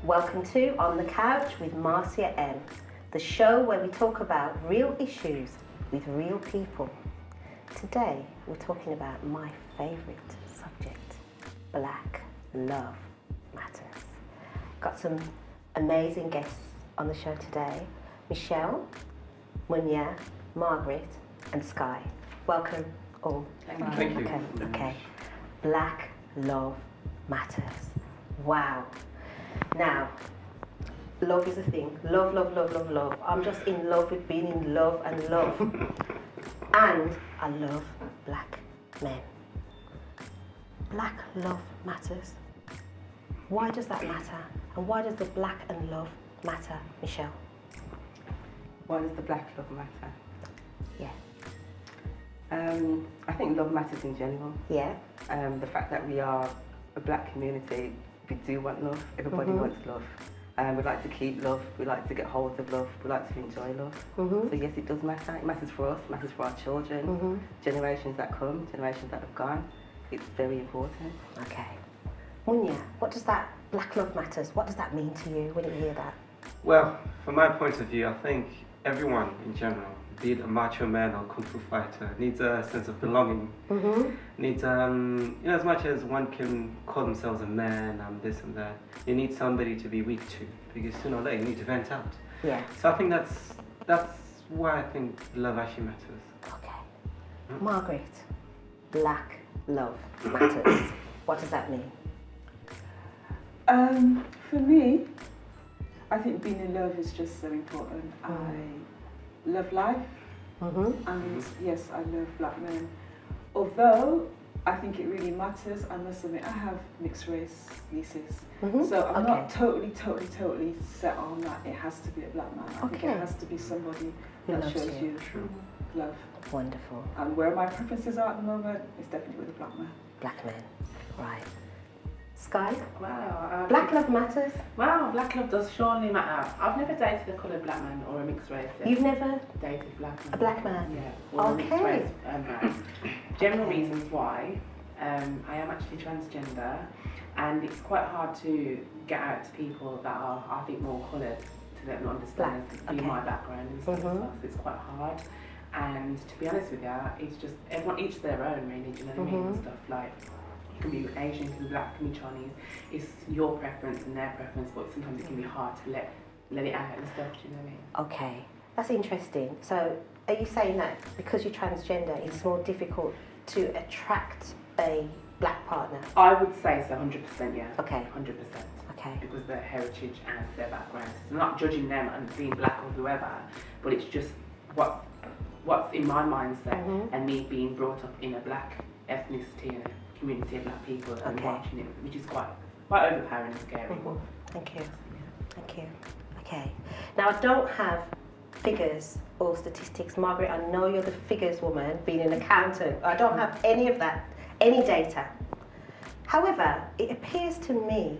Welcome to On the Couch with Marcia M, the show where we talk about real issues with real people. Today we're talking about my favourite subject, Black Love Matters. Got some amazing guests on the show today, Michelle, Marcia, Margaret and Sky. Welcome all. Thank you. Okay. Black Love Matters. Wow. Now, love is a thing. Love, love, love, love, love. I'm just in love with being in love and love. And I love black men. Black love matters. Why does that matter? And why does the black and love matter, Michelle? Why does the black love matter? Yeah. I think love matters in general. Yeah. The fact that we are a black community, we do want love. Everybody wants love. We like to keep love. We like to get hold of love. We like to enjoy love. So yes, it does matter. It matters for us. It matters for our children, generations that come, generations that have gone. It's very important. Okay. Munya, what does that black love matters? What does that mean to you when you hear that? Well, from my point of view, I think everyone in general, be it a macho man or kung fu fighter, needs a sense of belonging. Needs, as much as one can call themselves a man, this and that, you need somebody to be weak to, because sooner or later you need to vent out. Yeah. So I think that's why I think love actually matters. Okay. Margaret, black love matters. What does that mean? For me, I think being in love is just so important. I love life, and yes, I love black men. Although I think it really matters, I must admit I have mixed race nieces, so I'm not totally set on that it has to be a black man. I think it has to be somebody that shows you love. Wonderful. And where my preferences are at the moment is definitely with a black man. Black men, right. Sky? Wow. Black love matters? Wow, black love does surely matter. I've never dated a coloured black man or a mixed race. You've never dated black man? A black man? Yeah. Or a mixed race man. General reasons why. I am actually transgender, and it's quite hard to get out to people that are, I think, more coloured to let them understand my background and stuff. So it's quite hard. And to be honest with you, it's just everyone each their own, really. Do you know what I mean? And stuff like. It can be Asian, it can be black, it can be Chinese. It's your preference and their preference, but sometimes it can be hard to let it out and stuff, do you know what I mean? Okay, that's interesting. So are you saying that because you're transgender, it's more difficult to attract a black partner? I would say so, 100%, yeah. Okay. 100%. Okay. Because of their heritage and their background. I'm not judging them and being black or whoever, but it's just what's in my mindset and me being brought up in a black ethnicity and a community of black people and watching it, which is quite overpowering and scary. Thank you. Thank you. Okay. Now I don't have figures or statistics. Margaret, I know you're the figures woman, being an accountant. I don't have any of that, any data. However, it appears to me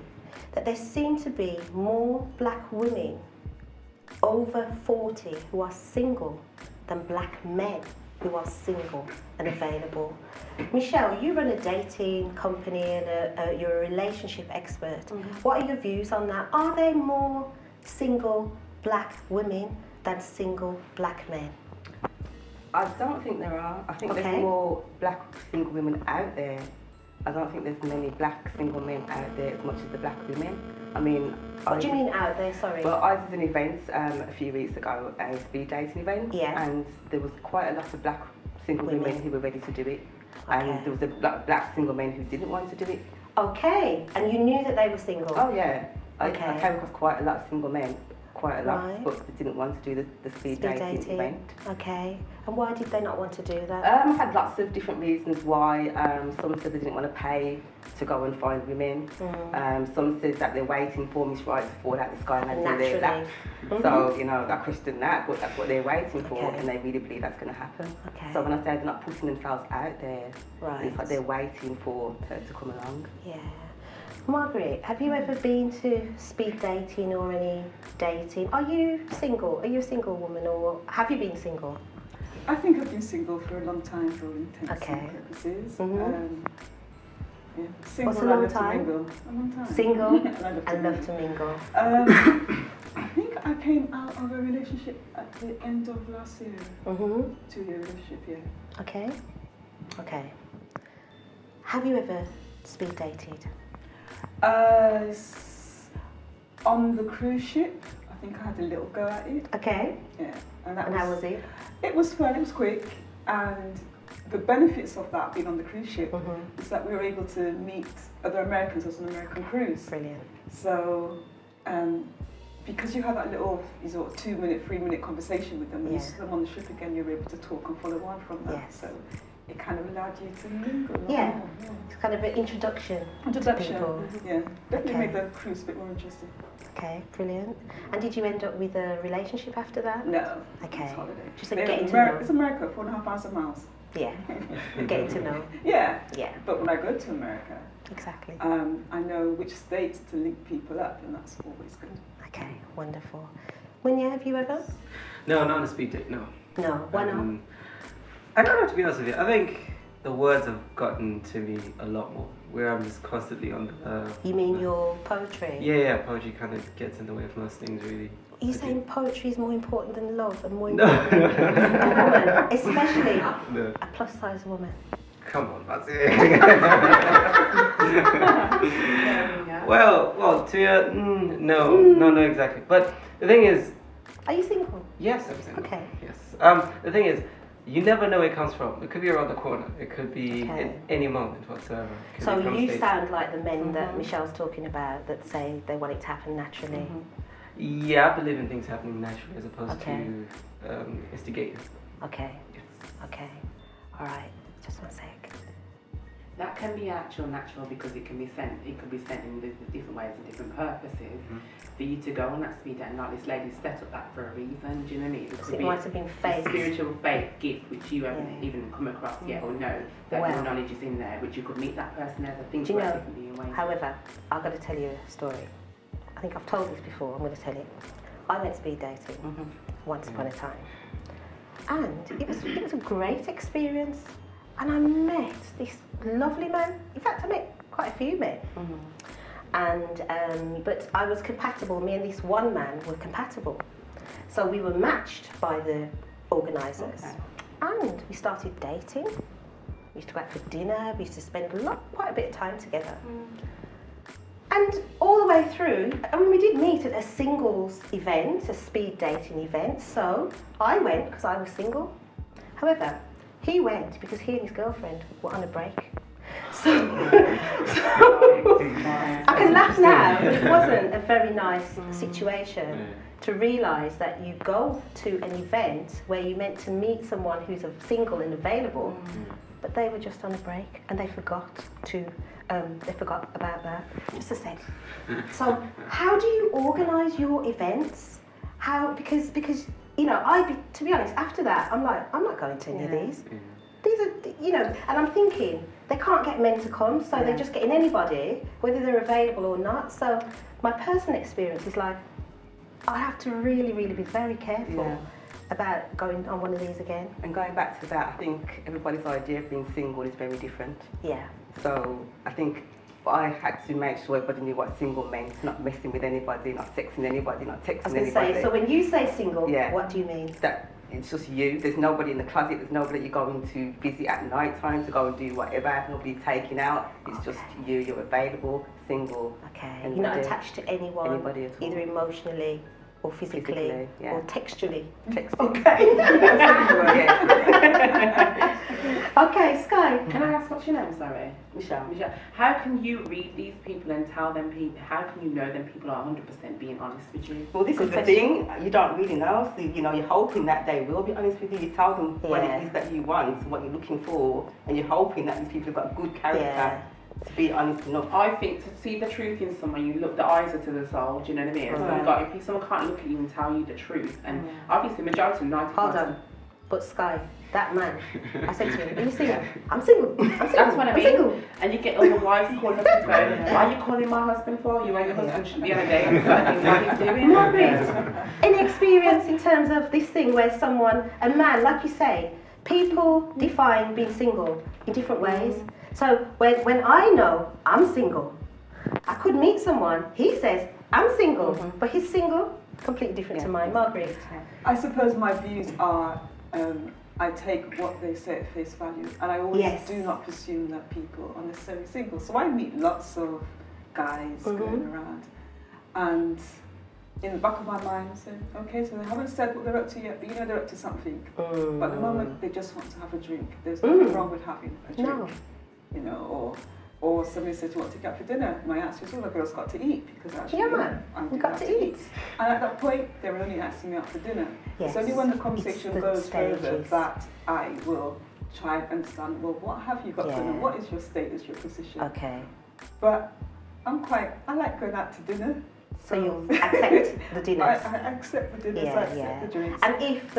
that there seem to be more black women over 40 who are single than black men who are single and available. Michelle, you run a dating company and you're a relationship expert. What are your views on that? Are there more single black women than single black men? I don't think there are. I think there's more black single women out there. I don't think there's many black single men out there as much as the black women. I mean... What do you mean out there, sorry? Well, I did an event a few weeks ago, a speed dating event, and there was quite a lot of black single women who were ready to do it. And there was a black single men who didn't want to do it. Okay, and you knew that they were single? Oh yeah, I came across quite a lot of single men, quite a lot, but they didn't want to do the speed dating event. Okay, and why did they not want to do that? I had lots of different reasons why. Some said they didn't want to pay to go and find women. Some said that they're waiting for Miss Right to fall out the sky and do their laps. So, I questioned that, but that's what they're waiting for, and they really believe that's going to happen. So when I say they're not putting themselves out there, it's like they're waiting for her to come along. Yeah. Margaret, have you ever been to speed dating or any dating? Are you single? Are you a single woman, or have you been single? I think I've been single for a long time for all intents and purposes. Yeah. Single, What's a long I love to time? mingle. A long time. Single I and love to mingle. I think I came out of a relationship at the end of last year. 2-year relationship, yeah. Okay. Okay. Have you ever speed dated? On the cruise ship, I think I had a little go at it. Okay. Yeah. And How was it? It was fun, it was quick, and the benefits of that being on the cruise ship is that we were able to meet other Americans as an American cruise. Brilliant. So, because you have that little 2-minute, 3-minute conversation with them, when you see them on the ship again, you're able to talk and follow on from that. Yes. So it kind of allowed you to mingle. Yeah. It's kind of an introduction. Introduction. To people. Yeah. Definitely Okay. made the cruise a bit more interesting. Okay, brilliant. And did you end up with a relationship after that? No. Okay. It's holiday. Just like getting to know. It's America, 4,500 miles. Yeah. Getting to know. Yeah. Yeah. But when I go to America, Exactly. I know which states to link people up, and that's always good. Okay, wonderful. Munya, have you ever? No, not on a speed date, no. No, why not? I don't know, to be honest with you. I think the words have gotten to me a lot more, where I'm just constantly on the... You mean your poetry? Yeah, poetry kind of gets in the way of most things, really. Are you saying poetry is more important than love and more No. important than a woman, especially No. a plus-size woman? Come on, Marcia. Yeah. well, no, exactly. But the thing is, Are you single? yes, I'm single. Okay. Yes. The thing is, you never know where it comes from. It could be around the corner. It could be Okay. at any moment whatsoever. It could So be from you States. sound like the men that Michelle's talking about that say they want it to happen naturally. Yeah, I believe in things happening naturally as opposed Okay. to instigating. Okay. Yes. Okay. All right. Just one sec. That can be natural because it can be sent. It could be sent in different ways and different purposes. For you to go on that speed date and like this lady set up that for a reason. Do you know what I mean? Because it might have been a fake. spiritual faith gift which you haven't even come across yet or know that Well. your knowledge is in there, which you could meet that person as a think Do you know, differently in ways. however, I've got to tell you a story. I think I've told this before, I'm going to tell it. I went speed dating once upon a time. And it was a great experience. And I met this lovely man. In fact, I met quite a few men. And but I was compatible. Me and this one man were compatible. So we were matched by the organisers. Okay. And we started dating. We used to go out for dinner. We used to spend quite a bit of time together. And all the way through, I mean, we did meet at a singles event, a speed dating event. So I went because I was single. However, he went because he and his girlfriend were on a break. So I can laugh now, but it wasn't a very nice situation to realise that you go to an event where you're meant to meet someone who's single and available, but they were just on a break and they forgot about that. Just a sec. So how do you organise your events? Because you know, to be honest, after that, I'm like, I'm not going to any of these. These are, you know, and I'm thinking, they can't get men to come, so they're just getting anybody, whether they're available or not. So my personal experience is like, I have to really, really be very careful about going on one of these again. And going back to that, I think everybody's idea of being single is very different. Yeah. So I think I had to make sure everybody knew what single meant, not messing with anybody, not sexting anybody, not texting I was going to anybody. say, so when you say single, Yeah. what do you mean? That it's just you. There's nobody in the closet. There's nobody you're going to visit at night time to go and do whatever. Nobody taking out. It's just you. You're available, single. Okay. And You're not whether- attached to anyone, anybody at all. either emotionally or physically, yeah. or textually. Okay. Okay, Sky. Can I ask what's your name, sorry? Michelle. Michelle, how can you read these people and tell them how can you know them people are 100% being honest with you? Well, this is the thing. You don't really know. So, you know, you're hoping that they will be honest with you. You tell them what it is that you want, what you're looking for, and you're hoping that these people have got good character to be honest enough. I think to see the truth in someone, you look, the eyes are to the soul, do you know what I mean? So if someone can't look at you and tell you the truth, and obviously majority, 90%. Hold on. But Sky, that man, I said to him, are you single? I'm single. I'm single. That's what I mean. Single. And you get all the wives calling up the phone. Why are you calling my husband for? You and your husband should be on a date. What he's doing. Any experience in terms of this thing where a man, like you say, people define being single in different ways. So when I know I'm single, I could meet someone, he says, I'm single, but he's single, completely different to mine. Margaret? I suppose my views are, I take what they say at face value, and I always do not presume that people are necessarily single. So I meet lots of guys going around, and in the back of my mind, I'm saying, okay, so they haven't said what they're up to yet, but you know they're up to something. But at the moment, they just want to have a drink. There's nothing wrong with having a drink, you know, or somebody says, you want to take out for dinner? My answer is, well, the girl's got to eat, because actually, You've got to eat. And at that point, they were only asking me out for dinner. Yes. It's only when the conversation goes further that I will try and understand, well, what have you got going on? What is your status, your position? Okay. But I like going out to dinner. So you accept the dinners? I accept the dinners, I accept the drinks. And if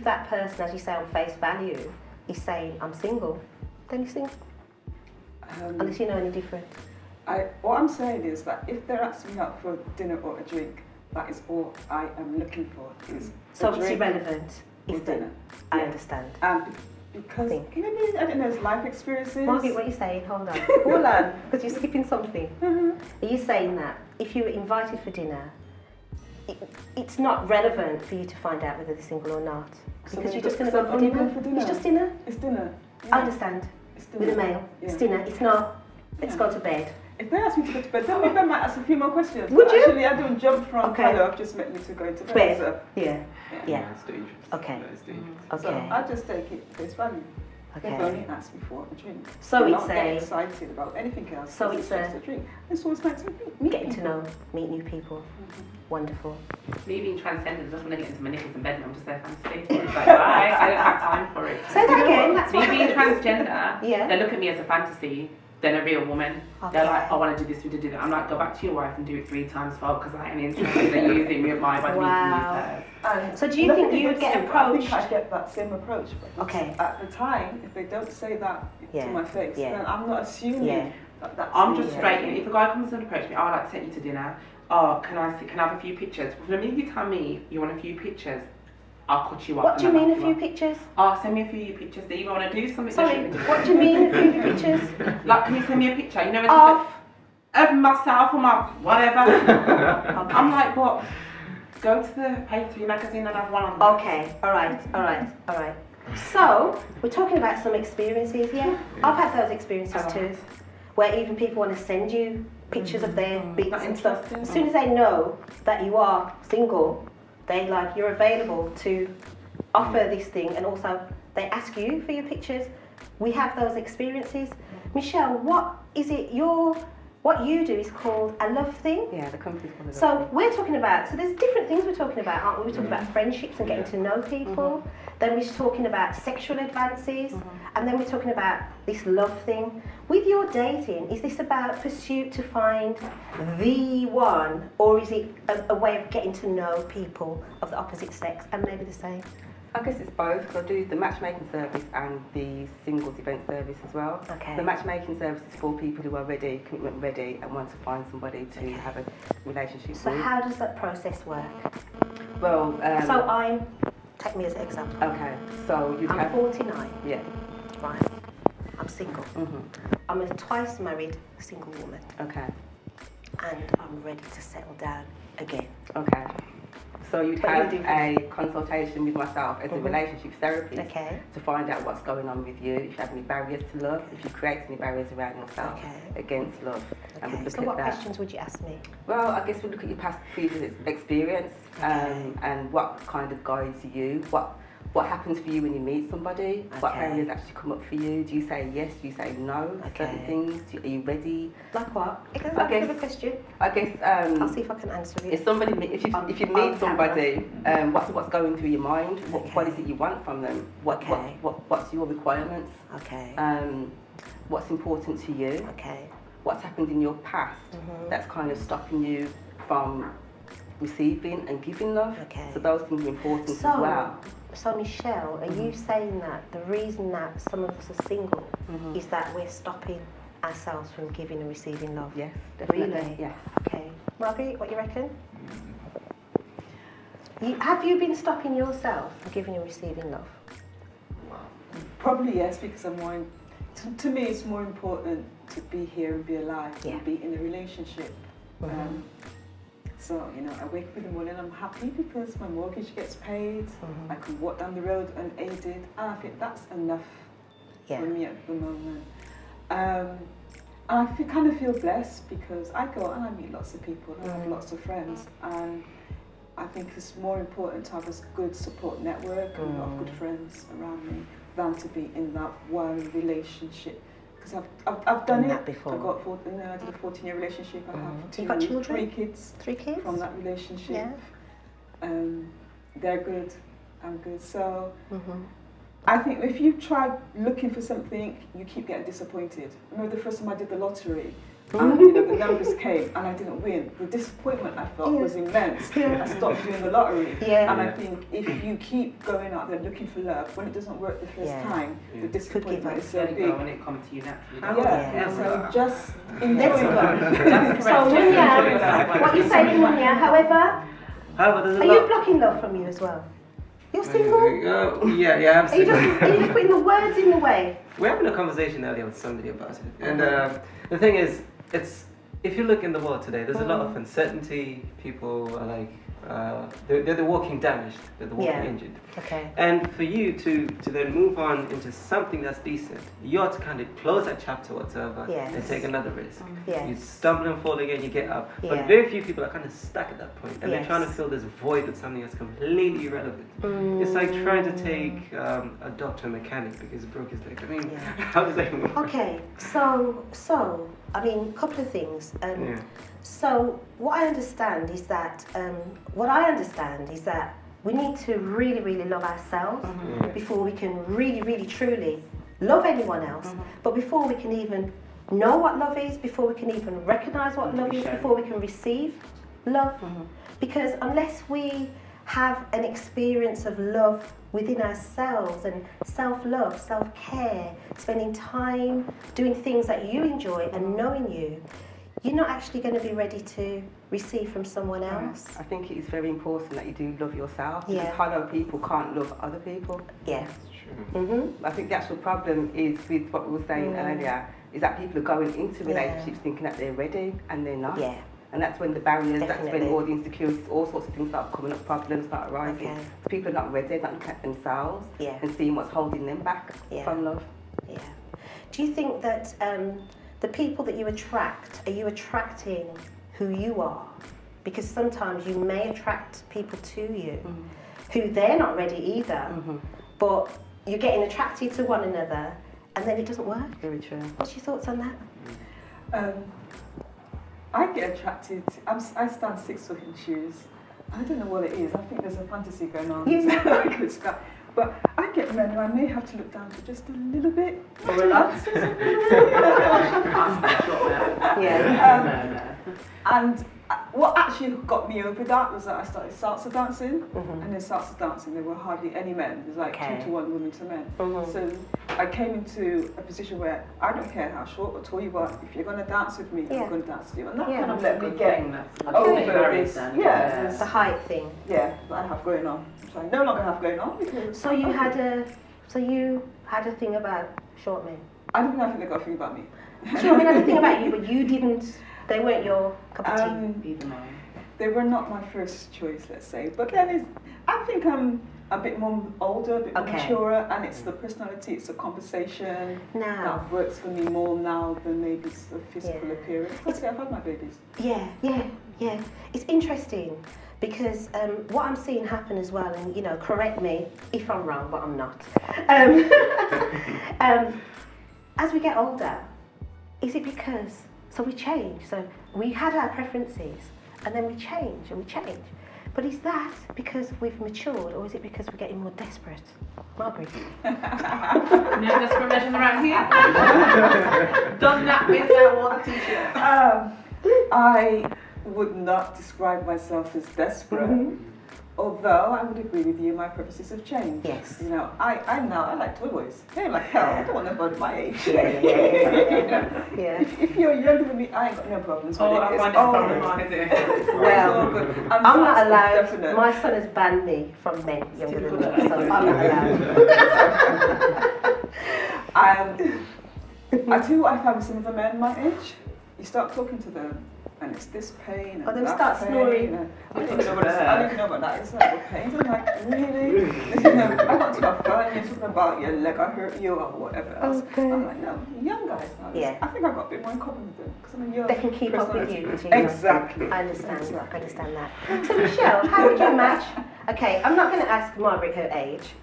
that person, as you say, on face value, is saying, I'm single, then he's single. Unless you know any different. What I'm saying is that if they're asking me out for dinner or a drink, that is all I am looking for. So it's irrelevant if dinner. I understand. Because maybe, I don't know, it's life experiences. Margaret, what are you saying? Hold on. Hold on, because you're skipping something. Are you saying that if you were invited for dinner, it's not relevant for you to find out whether they're single or not? Because you're just going to go for dinner? It's just dinner? It's dinner. I understand. With a male. It's dinner. It's not, let's go to bed. If they ask me to go to bed, then maybe I might ask a few more questions. Would you? Actually, I don't jump from hello, I've just met you to go to bed. So. Yeah. That's dangerous. Okay. That is dangerous. Okay. So I just take it face value. Okay. They've only asked me for a drink. So I'm it's not getting excited about anything else. So it's just a drink. It's always nice to meet getting people. to know, meet new people. Wonderful. Me being transgender doesn't want to get into my knickers and bed and I'm just there fantasy. It's like, I don't have time for it. Say that again. That's me being transgender, Yeah. they look at me as a fantasy. Then a real woman, they're like, I want to do this, we do that. I'm like, go back to your wife and do it 3 times fold because I ain't interested in using me my body. Wow. So do you think you would get approached? I think I get that same approach. But at the time, if they don't say that to my face, then I'm not assuming that that's I'm just straight in. If a guy comes and approaches me, I'd like to take you to dinner. Oh, can I have a few pictures? The minute you tell me you want a few pictures, I'll cut you off. What do you mean a few pictures? Oh, send me a few pictures that you want to do something. Sorry, what do you mean a few pictures? Like, can you send me a picture? You know, of myself or my whatever. I'm like, what? Go to the Page 3 magazine and have one on. Okay, all right. So we're talking about some experiences, yeah? I've had those experiences too, where even people want to send you pictures of their bits and stuff. As soon as they know that you are single, they like you're available to offer this thing, and also they ask you for your pictures. We have those experiences. Michelle, what is it what you do is called a love thing? Yeah, the company's called a love So thing. we're talking about, so there's different things we're talking about, aren't we? We're talking about friendships and getting to know people. Then we're talking about sexual advances. And then we're talking about this love thing. With your dating, is this about pursuit to find the one, or is it a way of getting to know people of the opposite sex and maybe the same? I guess it's both, because I do the matchmaking service and the singles event service as well. Okay. The matchmaking service is for people who are ready, commitment ready, and want to find somebody to have a relationship So with. how does that process work? Well, So take me as an example. okay, so you I'm have 49, yeah. right? I'm single. Mhm. I'm a twice married single woman, Okay. and I'm ready to settle down again. Okay. So you'd But have you do- a consultation with myself as a relationship therapist Okay. to find out what's going on with you, if you have any barriers to love, if you create any barriers around yourself against love. And we Okay. look So at what that. questions would you ask me? Well, I guess we look at your past previous experience and what kind of guides you, what happens for you when you meet somebody, what barriers actually come up for you. Do you say yes? Do you say no? Certain things? Are you ready? Like what? I guess- a question. I guess I'll see if I can answer it. if somebody, if you meet somebody, what's going through your mind? What is it you want from them? What's your requirements? Okay. What's important to you? Okay. What's happened in your past that's kind of stopping you from receiving and giving love? Okay. So those things are important as well. So Michelle, are you saying that the reason that some of us are single is that we're stopping ourselves from giving and receiving love? Yes, definitely. Really? Yes. Okay. Margaret, what do you reckon? Have you been stopping yourself from giving and receiving love? Probably yes, because I'm more to me, it's more important to be here and be alive Yeah. and be in a relationship. So, you know, I wake up in the morning, I'm happy because my mortgage gets paid, I can walk down the road unaided, and I think that's enough for me at the moment. And I kind of feel blessed because I go and I meet lots of people, I have lots of friends, and I think it's more important to have a good support network and a lot of good friends around me than to be in that one relationship. Because I've done it before. I did a 14-year relationship. I have You got children? 3 kids. 3 kids? From that relationship. Yeah. They're good. I'm good. So I think if you try looking for something, you keep getting disappointed. I remember the first time I did the lottery, and you know, the numbers came and I didn't win. The disappointment I felt was immense. I stopped doing the lottery. And I think if you keep going out there looking for love, when it doesn't work the first time, the disappointment is so big. When it comes to you naturally. So just enjoy love. So Munya, what you saying, Munya, however, there's a are lot. you blocking love from you as well? You're single? Yeah, I'm Are you single. just putting the words in the way? We're having a conversation earlier with somebody about it. And the thing is, if you look in the world today, there's a lot of uncertainty. People are like, they're walking damaged, they're walking injured. Okay. And for you to then move on into something that's decent, you have to kind of close that chapter whatsoever and take another risk. You stumble and fall again, you get up. But very few people are kind of stuck at that point, and they're trying to fill this void with something that's completely irrelevant. It's like trying to take a doctor to a mechanic because he broke his leg. I mean, how does that even work? Okay, so I mean, a couple of things. So what I understand is that we need to really, really love ourselves before we can really, really, truly love anyone else. But before we can even know what love is, before we can even recognize what love is, before we can receive love. Because unless we have an experience of love within ourselves and self-love, self-care, spending time doing things that you enjoy and knowing you're not actually going to be ready to receive from someone else. I think it is very important that you do love yourself. Because hollow people can't love other people. Yeah. I think the actual problem is with what we were saying earlier, is that people are going into relationships thinking that they're ready and they're not. Yeah. And that's when the barriers, Definitely. that's when all the insecurities, all sorts of things start coming up, problems start arising. Okay. People are not ready, they're not looking at themselves and seeing what's holding them back from love. Yeah. Do you think that the people that you attract, are you attracting who you are? Because sometimes you may attract people to you who they're not ready either, but you're getting attracted to one another and then it doesn't work. Very true. What's your thoughts on that? I get attracted. I stand 6 foot in shoes. I don't know what it is. I think there's a fantasy going on. Good stuff. But I get men who I may have to look down to just a little bit or relax. And what actually got me over that was that I started salsa dancing, and in salsa dancing there were hardly any men. It was like 2 to 1 women to men. So I came into a position where I don't care how short or tall you are, if you're going to dance with me, I'm going to dance with you. And that kind of let me get over this. The height thing. Yeah, that I have going on. Which I no longer have going on because. So you had a thing about short men. I don't think they got a thing about me. Short men had a thing about you, but you didn't. They weren't your cup of tea. Even mine. They were not my first choice, let's say. But then I think I'm a bit more older, a bit more mature, and it's the personality, it's the conversation that works for me more now than maybe the physical appearance. Let's say I've had my babies. Yeah. It's interesting because what I'm seeing happen as well, and correct me if I'm wrong, but I'm not. As we get older, is it because we change? So we had our preferences, and then we change and we change. But is that because we've matured, or is it because we're getting more desperate? Margaret? No desperate measures around here. Done that with that one t-shirt. I would not describe myself as desperate. Although I would agree with you, my preferences have changed. Yes. I like toy boys. They're like hell. I don't want nobody my age. If you're younger than me, I ain't got no problems with it. I find it problematic. Well, I'm not allowed. Definite. My son has banned me from men younger than me, so I'm not allowed. I tell you what I find with some of the men my age, you start talking to them and it's this pain and they that start pain. snoring. I don't even know what I don't even know about that. It's like pain. I'm like, really? I got to a phone, you're talking about your leg, I hurt you or whatever else. Okay. I'm like, no, young guys now. Yeah. I think I've got a bit more in common with them because I'm a young They can keep up with personality. you. Because Exactly. I understand. Exactly. I understand that. So Michelle, how would you match? Okay, I'm not going to ask Margaret her age,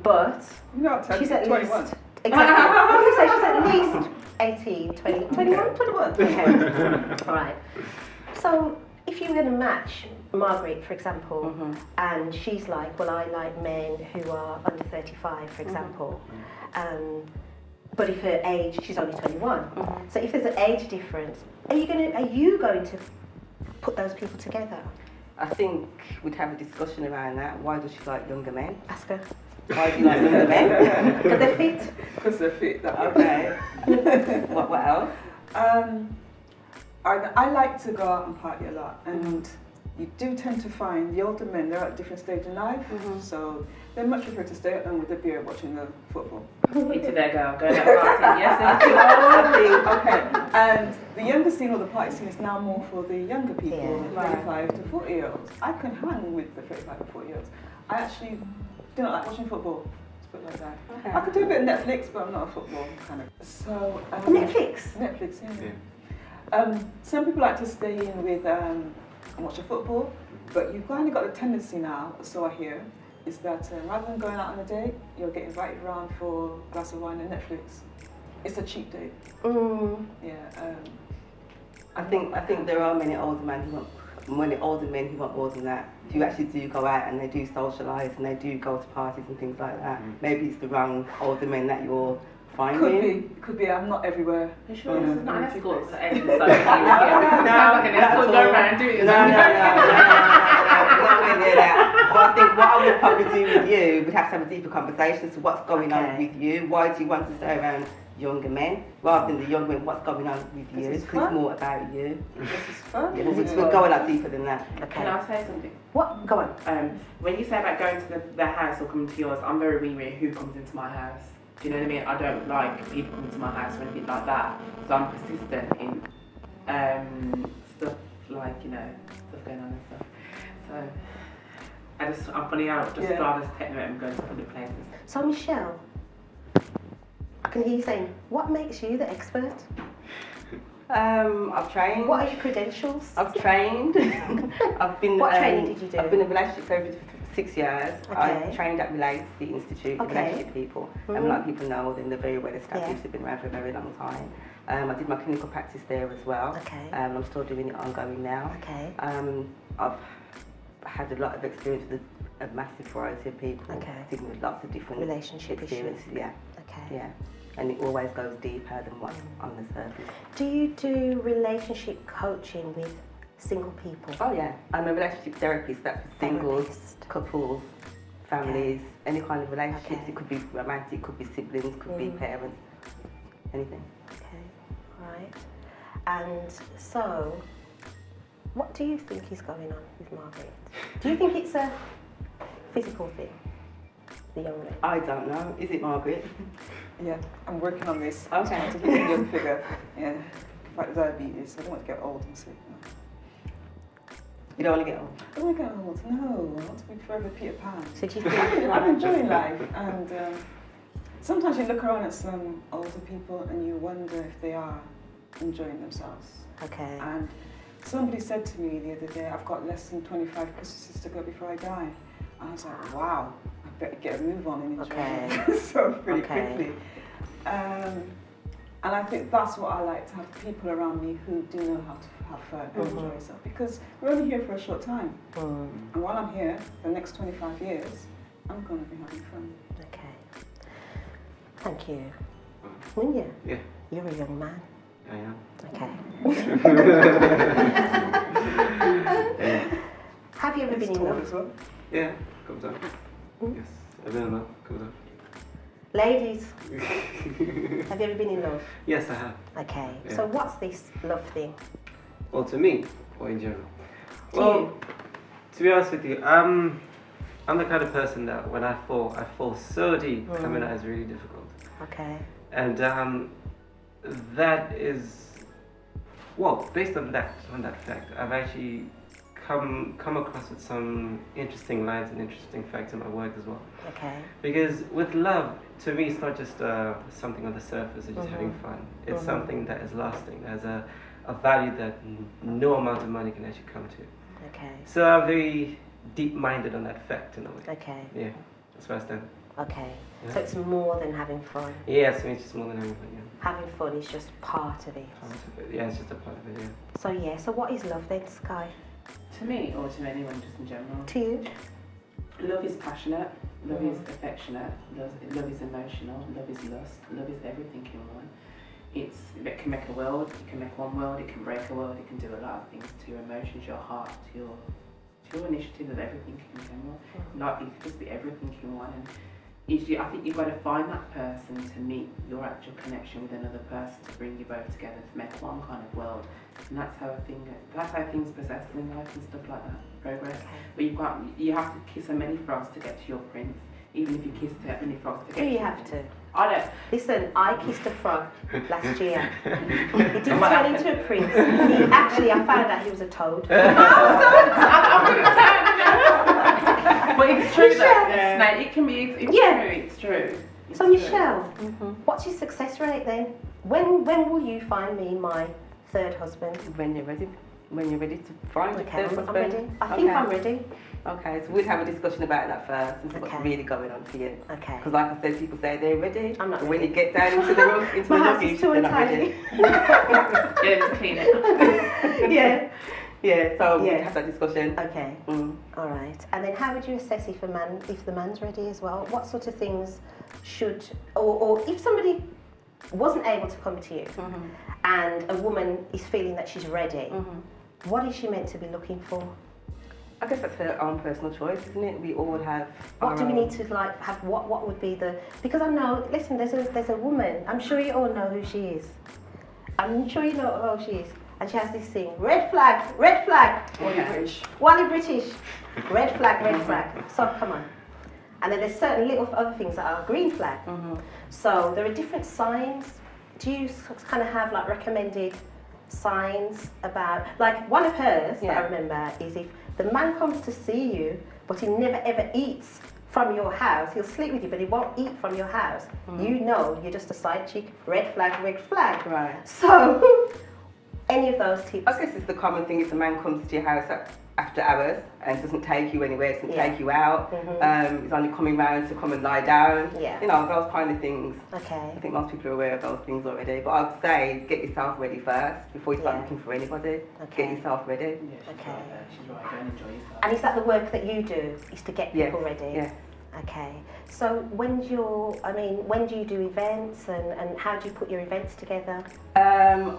but No, she's at 21. least. Exactly. I was going to say she's at least 18, 20, 21? 21. Okay. All right. So if you were going to match Margaret, for example, and she's like, well, I like men who are under 35, for example. But if her age, she's only 21. So if there's an age difference, are you going to put those people together? I think we'd have a discussion around that. Why does she like younger men? Ask her. Why do you like younger men? Because they're fit. Because they're fit. That way. Okay. What else? I like to go out and party a lot, and you do tend to find the older men, they're at a different stage in life, so they much prefer to stay at home with a beer watching the football. Me too, there, girl. Going out partying, yes. Okay, and the younger scene or the party scene is now more for the younger people, Yeah. the 35 to 40-year-olds. I can hang with the 35 to 40-year-olds. I actually do not like watching football. Let's put it like that. Okay. I could do a bit of Netflix, but I'm not a football kind of. So Netflix? Netflix, yeah. Some people like to stay in with and watch a football, but you've kind of got a tendency now, so I hear, is that rather than going out on a date, you'll get invited around for a glass of wine and Netflix. It's a cheap date. Yeah. I think there are many older men who want more than that. Who actually do go out and they do socialise and they do go to parties and things like that. Maybe it's the wrong older men that you're finding. Could be. I'm not everywhere. You sure this is not an escort? No, Sounds like an escort go around doing it. No, nowhere near that. But I think what I would probably do with you, we'd have to have a deeper conversation as to what's going on with you. Why do you want to stay around younger men rather than the young men? What's going on with you? Because it's more about you. This is fun. Yeah, we'll go a lot deeper than that. Okay. Can I say something? What? Go on. When you say about going to the house or coming to yours, I'm very weary who comes into my house. Do you know what I mean? I don't like people coming to my house or anything like that. So I'm persistent in stuff like, stuff going on and stuff. So I'm funny out, just rather take them and go to public places. So Michelle, I can hear you saying, what makes you the expert? I've trained. What are your credentials? I've trained. I've been. What training did you do? I've been in a relationship for over 6 years. Okay. I trained at Relates, the Institute of Okay. Relationship People. And a lot of people know them, they're very well established, they've been around for a very long time. I did my clinical practice there as well. Okay. I'm still doing it ongoing now. Okay. I've had a lot of experience with a massive variety of people, dealing with lots of different Relationship experiences. issues. Yeah. Okay. Yeah. And it always goes deeper than what's on the surface. Do you do relationship coaching with single people? Oh yeah, I'm a relationship therapist. That's for singles, Therapist. couples, families, any kind of relationships. Okay. It could be romantic, could be siblings, could be parents, anything. Okay, right. And so, what do you think is going on with Margaret? Do you think it's a physical thing, the young man? I don't know. Is it Margaret? Yeah, I'm working on this. Okay. Trying to get a young figure. Yeah. Like diabetes, I don't want to get old and sick. No. You don't want to get old? I don't want to get old, no. I want to be forever Peter Pan. So do you think? I'm enjoying life, and sometimes you look around at some older people and you wonder if they are enjoying themselves. Okay. And somebody said to me the other day, I've got less than 25 Christmases to go before I die. And I was like, wow, I better get a move on and enjoy it. So pretty quickly. And I think that's what I like, to have people around me who do know how to have fun and enjoy yourself, because we're only here for a short time. And while I'm here, the next 25 years, I'm going to be having fun. Okay. Thank you. Munya? Yeah. You're a young man. I am. Okay. Have you ever been in Tall love? as well. Yeah, comes up. Yes, I've been in love, comes up. Ladies, have you ever been in love? Yes, I have. Okay. Yeah. So what's this love thing? Well, to me, or in general? To Well, you. to be honest with you, I'm the kind of person that when I fall so deep, coming out is really difficult. Okay. And that is, well, based on that fact, I've actually come across with some interesting lines and interesting facts in my work as well. Okay. Because with love, to me, it's not just something on the surface or just having fun. It's something that is lasting. There's a value that no amount of money can actually come to. Okay. So I'm very deep-minded on that fact in a way. Okay. Yeah, that's where I stand. Okay. Yeah. So it's more than having fun. Yeah, so it's just more than everything. Yeah. Having fun is just part of it. Part of it. Yeah, it's just a part of it. Yeah. So yeah. So what is love then, Sky? To me, or to anyone just in general, To you? love is passionate, love is affectionate, love is emotional, love is lust, love is everything in one. It can make a world, it can make one world, it can break a world, it can do a lot of things to your emotions, your heart, to your initiative of everything in general. Like, it can just be everything in one. And I think you've got to find that person to meet your actual connection with another person to bring you both together to make one kind of world. And that's how things possess in life and stuff like that, progress. But you have to kiss so many frogs to get to your prince. Even if you kiss that many frogs to get Do to you your have to? I don't. Listen, I kissed a frog last year. He didn't turn into a prince. Actually, I found out he was a toad. But it's true Michelle. though. Yeah. It can be. It's true. It's So true. Michelle, what's your success rate then? When will you find me my third husband? When you're ready to find Okay, your third I'm husband. ready. I think Okay. I'm ready. Okay, so we'd have a discussion about that first and see Okay. what's really going on for you. Okay. Because like I said, people say they're ready. I'm not but when ready. you get down into the room, into My the house is luggage, too they're not untidy. ready. Get him to clean it. Yeah. Yeah, so Yeah. we'd have that discussion. Okay. All right. And then how would you assess if the man's ready as well? What sort of things should, or if somebody wasn't able to come to you and a woman is feeling that she's ready, what is she meant to be looking for? I guess that's her own personal choice, isn't it? We all have. What do we need to have? What would be the? Because I know. Listen, there's a woman. I'm sure you all know who she is. I'm sure you know who she is, and she has this thing: red flag, red flag. Wally British, red flag, red flag. So come on. And then there's certain little other things that are green flag. So there are different signs. Do you kind of have like recommended signs about, like one of hers that I remember is if the man comes to see you, but he never ever eats from your house, he'll sleep with you, but he won't eat from your house. You know, you're just a side chick. Red flag, red flag. Right. So, any of those tips? I guess it's the common thing if the man comes to your house after hours and doesn't take you anywhere, doesn't take you out, he's only coming round to come and lie down. Yeah. You know, those kind of things. Okay. I think most people are aware of those things already. But I'd say get yourself ready first before you start looking for anybody. Okay. Get yourself ready. Yeah, she's Okay. right there. She's right. Go and enjoy yourself. And is that the work that you do? Is to get people Yes, ready? yes. Okay. So when do you do events and how do you put your events together?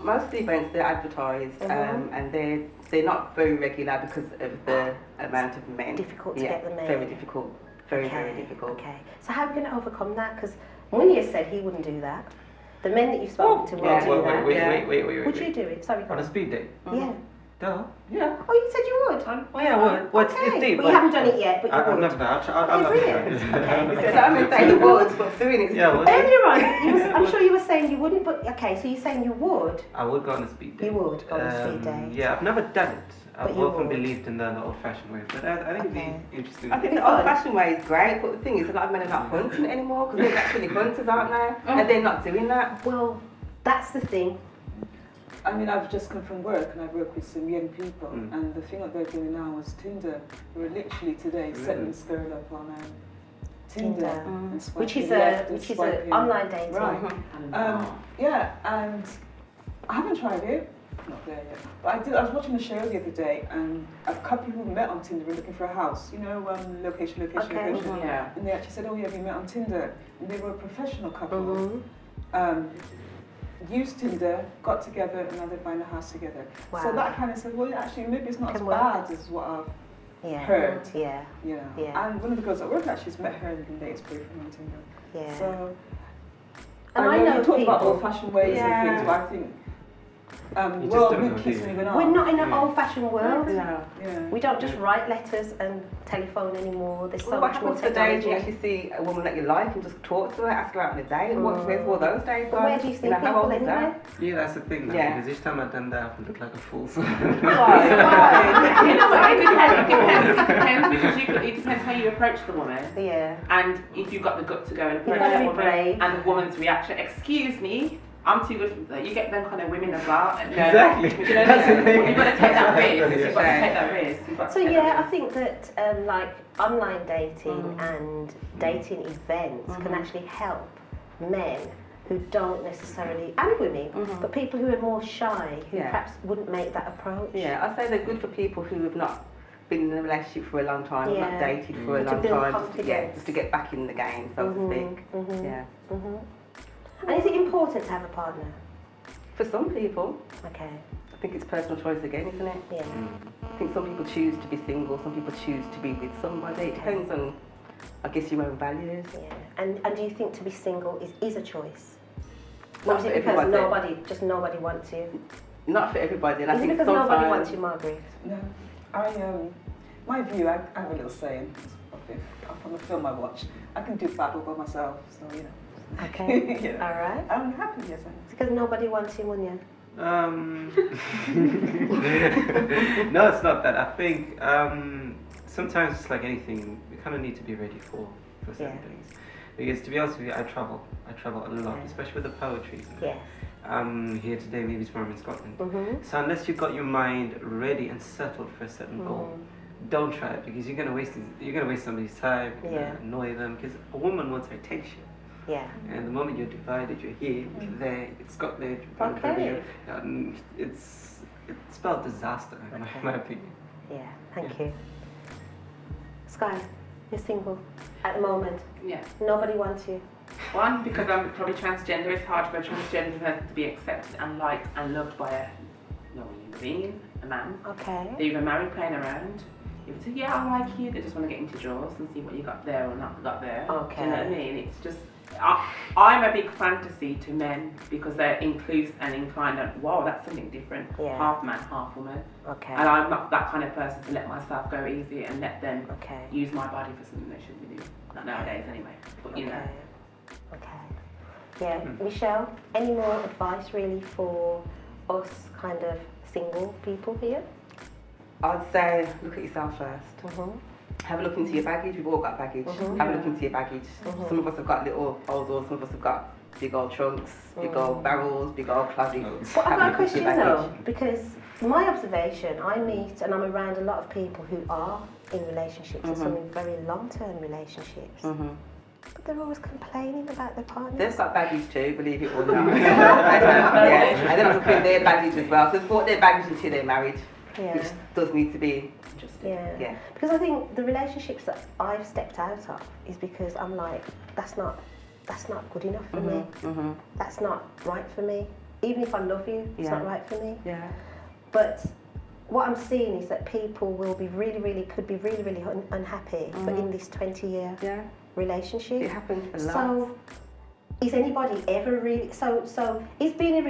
Most of the events they're advertised and they're not very regular because of the amount of men. Difficult to get the men. Very difficult. Very difficult. Okay. So how are we going to overcome that? Because Munia said he wouldn't do that. The men that you've spoken to won't do that. Wait. Would you do it? Sorry, go On a on. speed date? Yeah. Duh. Yeah. Oh, you said you would. Oh yeah, well, what's Okay. deep? Well, you haven't done it yet, but you I've would. never done it. I'm Okay, not brilliant. Okay. So I'm going to say the words, but doing it. Yeah, well, Earlier on, I'm sure you were saying you wouldn't, but okay, so you're saying you would. I would go on a speed date. You would go on a speed date. Yeah, I've never done it. But I've you often would. believed in the old-fashioned way, but I think it'd be interesting. I think the old-fashioned way is great, but the thing is, a lot of men are not hunting anymore because they're actually hunters, aren't they? And they're not doing that. Well, that's the thing. I mean, I've just come from work and I've worked with some young people, and the thing that they're doing now is Tinder. We're literally today setting this girl up on Tinder, and Which is swiping left a and swiping online dating. right. Yeah, and I haven't tried it. Not there yet. But I was watching a show the other day, and a couple who met on Tinder were looking for a house. You know, location. Yeah. And they actually said, "Oh yeah, we met on Tinder," and they were a professional couple. Used Tinder, got together, and now they're buying a house together. Wow. So that kind of said, well, actually, maybe it's not as Can work. bad as what I've heard. Yeah. You know. Yeah. And one of the girls at work actually has met her latest boyfriend on Tinder. Yeah. So And I know you talked about people- old-fashioned ways and things, but I think just world don't know, keeps do you? moving on. We're not in an Yeah. old-fashioned world. No. Yeah. We don't just write letters and telephone anymore. There's so Well, what much more happens to days technology. you actually see a woman that you like and just talk to her, ask her out on a date? Where's all those days But gone? where do you see How people old is anyway? that? Yeah, that's the thing now, Yeah. because each time I've done that, I've looked like a fool. So. You know what? It depends because it depends how you approach the woman. Yeah. And if you've got the gut to go and approach gotta the be woman, brave. and the woman's reaction, excuse me, I'm too good. You get them kind of women as well. And Exactly. Do you know That's what I the mean? thing. You've got to take that That's risk. exactly You've got to take that risk. You've got to So take yeah, that I risk. think that like online dating and dating events can actually help men who don't necessarily, and women, but people who are more shy, who Yeah. perhaps wouldn't make that approach. Yeah, I'd say they're good for people who have not been in a relationship for a long time, Yeah. not dated for a To long build time, confidence. just to get back in the game, so to speak. Yeah. And is it important to have a partner? For some people, Okay. I think it's personal choice again, isn't it? Yeah. I think some people choose to be single, some people choose to be with somebody. It depends on, I guess, your own values. Yeah. And do you think to be single is a choice? Or Not is for it because everybody. nobody wants you? Not for everybody, and I Is it think because sometimes nobody wants you, Margaret? No, my view, I have a little saying from a film I watched. I can do bad all by myself, so you know. Okay. Yeah. All right. I'm happy, yes. It's because nobody wants you, Munya. No, it's not that. I think sometimes it's like anything. We kind of need to be ready for certain Yeah. things. Because to be honest with you, I travel a lot, Yeah. especially with the poetry. Yes. I'm here today, maybe tomorrow I'm in Scotland. Mhm. So unless you've got your mind ready and settled for a certain goal, don't try it because you're gonna waste somebody's time. You're Yeah. gonna annoy them because a woman wants her attention. Yeah. And the moment you're divided, you're here, you're there, it's got there, Okay. it spells disaster in my opinion. Yeah. Thank you. Sky, you're single at the moment. Yeah. Nobody wants you. One, because I'm probably transgender, it's hard for a transgender person to be accepted and liked and loved by a normal human being, a man. Okay. They're either married playing around, you would say, yeah, I like you, they just want to get into drawers and see what you got there or not got there. Okay. Do you know what I mean? It's just, I'm a big fantasy to men because they're inclusive and inclined and, wow, that's something different. Yeah. Half man, half woman. Okay. And I'm not that kind of person to let myself go easy and let them Okay. use my body for something they shouldn't be doing. Not nowadays anyway, but you know. Okay. Okay. Yeah. Michelle, any more advice really for us kind of single people here? I'd say look at yourself first. Have a look into your baggage. We've all got baggage. Have a look into your baggage. Some of us have got little holes, or some of us have got big old trunks, big old barrels, big old closets. But I've Have got a look into question your though, baggage. because my observation, I meet and I'm around a lot of people who are in relationships and some in very long-term relationships. But they're always complaining about their partners. They've got baggage too, believe it or not. Yeah, and then also put their baggage as well. So they've brought their baggage until they're married, which does need to be adjusted. Yeah. Because I think the relationships that I've stepped out of is because I'm like, that's not good enough for me. That's not right for me. Even if I love you, it's not right for me. Yeah. But what I'm seeing is that people will be could be really unhappy, but in this 20-year relationship. It happens a lot. So, is anybody ever really? So is being in a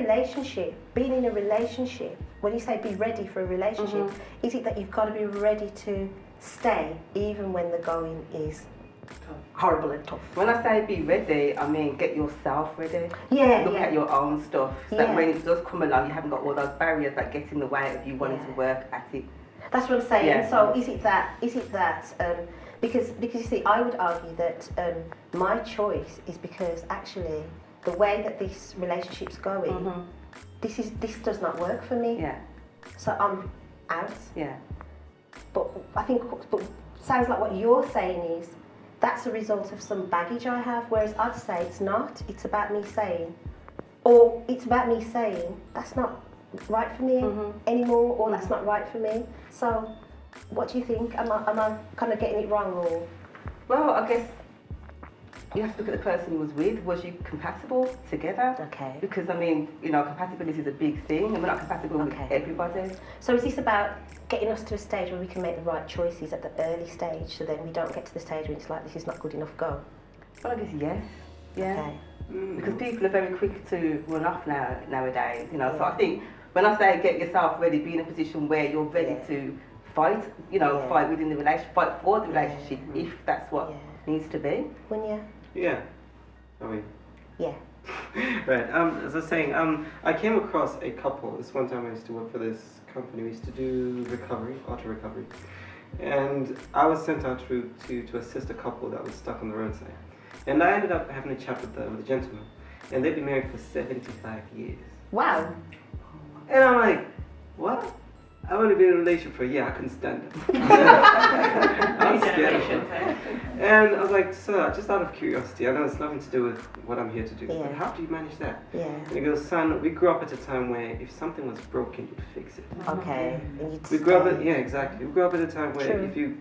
relationship? When you say be ready for a relationship, is it that you've got to be ready to stay even when the going is horrible and tough? When I say be ready, I mean get yourself ready. Yeah. Look at your own stuff, so that Yeah. when it does come along, you haven't got all those barriers that get in the way of you wanting to work at it. That's what I'm saying. Yeah. So is it that? Because you see, I would argue that my choice is because actually the way that this relationship's going, this does not work for me. Yeah. So I'm out. Yeah. But I think, sounds like what you're saying is that's a result of some baggage I have. Whereas I'd say it's not. It's about me saying, that's not right for me anymore, or that's not right for me. So, what do you think? Am I kind of getting it wrong, or? Well, I guess you have to look at the person you was with. Was you compatible together? Okay. Because I mean, compatibility is a big thing, and we're not compatible with everybody. So is this about getting us to a stage where we can make the right choices at the early stage, so then we don't get to the stage where it's like, this is not good enough, go? Well, I guess yes. Yeah. Okay. Because people are very quick to run off nowadays, So I think when I say get yourself ready, be in a position where you're ready to fight, fight within the relationship, fight for the relationship, if that's what needs to be. Munya? Yeah. I mean. Yeah. Right. As I was saying, I came across a couple. This one time I used to work for this company. We used to do auto recovery, and I was sent out to assist a couple that was stuck on the roadside. And I ended up having a chat with the gentleman, and they'd been married for 75 years. Wow. And I'm like, what? I've only been in a relationship for a year. I couldn't stand it. I was scared of him. And I was like, sir, just out of curiosity, I know it's nothing to do with what I'm here to do, but how do you manage that? Yeah. And he goes, son, we grew up at a time where if something was broken, you'd fix it. Okay. We grew up at, exactly. We grew up at a time where if you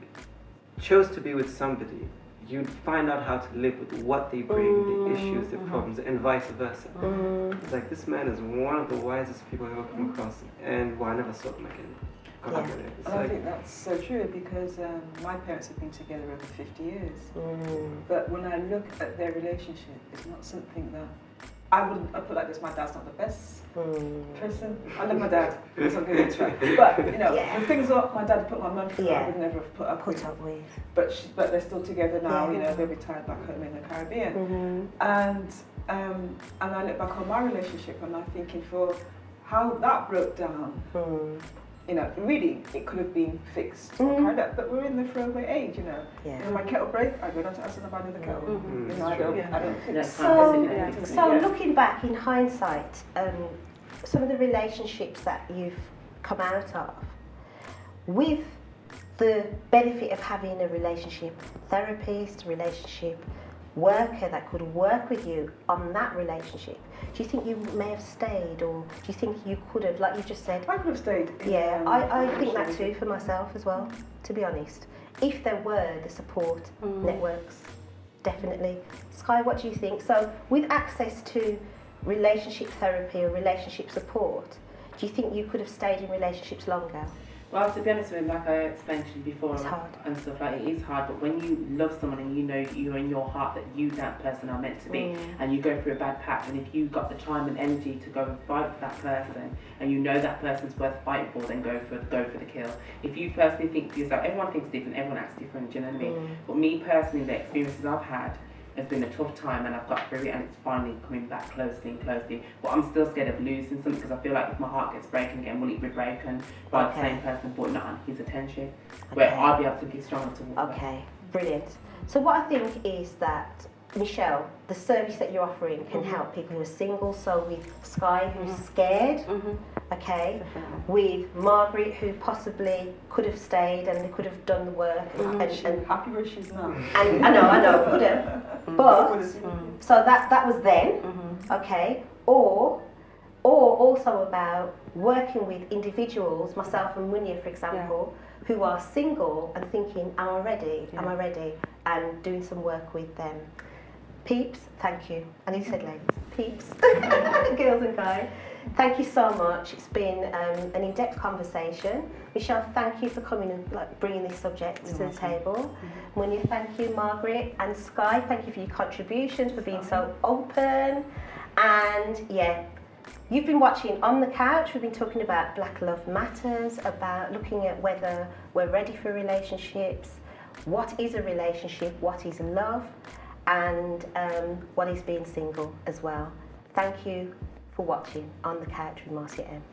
chose to be with somebody, you'd find out how to live with what they bring, the issues, the problems, and vice versa. It's like, this man is one of the wisest people I've ever come across, and I never saw him again. I think that's so true, because my parents have been together over 50 years. But when I look at their relationship, it's not something that I put like this. My dad's not the best person. I love my dad. It's not good to but the things that my dad put my mum through, I would never have put up with. But they're still together now. They're retired back home in the Caribbean. And I look back on my relationship, and I'm thinking for how that broke down. Really, it could have been fixed, but we're in the throwaway age, When my kettle break, I go down to ask them about another kettle. I don't think So looking back in hindsight, some of the relationships that you've come out of, with the benefit of having a relationship therapist, relationship worker that could work with you on that relationship, do you think you may have stayed, or do you think you could have, like you just said? I could have stayed. I think that too for myself as well, to be honest. If there were the support networks, definitely. Sky, what do you think? So with access to relationship therapy or relationship support, do you think you could have stayed in relationships longer? Well, to be honest with you, like I explained to you before, it's hard. And stuff like it is hard, but when you love someone and you know you're in your heart that you, that person, are meant to be, and you go through a bad patch, and if you've got the time and energy to go and fight for that person, and you know that person's worth fighting for, then go for the kill. If you personally think for yourself, everyone thinks different, everyone acts different, do you know what I mean? But me personally, the experiences I've had, it's been a tough time, and I've got through it, and it's finally coming back closely and closely. But I'm still scared of losing something, because I feel like if my heart gets broken again, will it be broken by the same person, but not on his attention? Where I'll be able to be strong enough to walk away. Brilliant. So what I think is that, Michelle, the service that you're offering can help people who are single. So with Sky, who's scared, with Margaret, who possibly could have stayed and they could have done the work, and happy where she's now. And I know, could have. But so that was then, or also about working with individuals, myself and Munya, for example, who are single and thinking, am I ready? Am I ready? And doing some work with them. Peeps, thank you. I need to say ladies. Peeps, girls and guys. Thank you so much. It's been an in-depth conversation. Michelle, thank you for coming and bringing this subject to the table. Munya, thank you. Margaret and Sky, thank you for your contributions, for being so open. And you've been watching On the Couch. We've been talking about Black Love Matters, about looking at whether we're ready for relationships, what is a relationship, what is love, and what is being single as well. Thank you for watching On the Couch with Marcia M.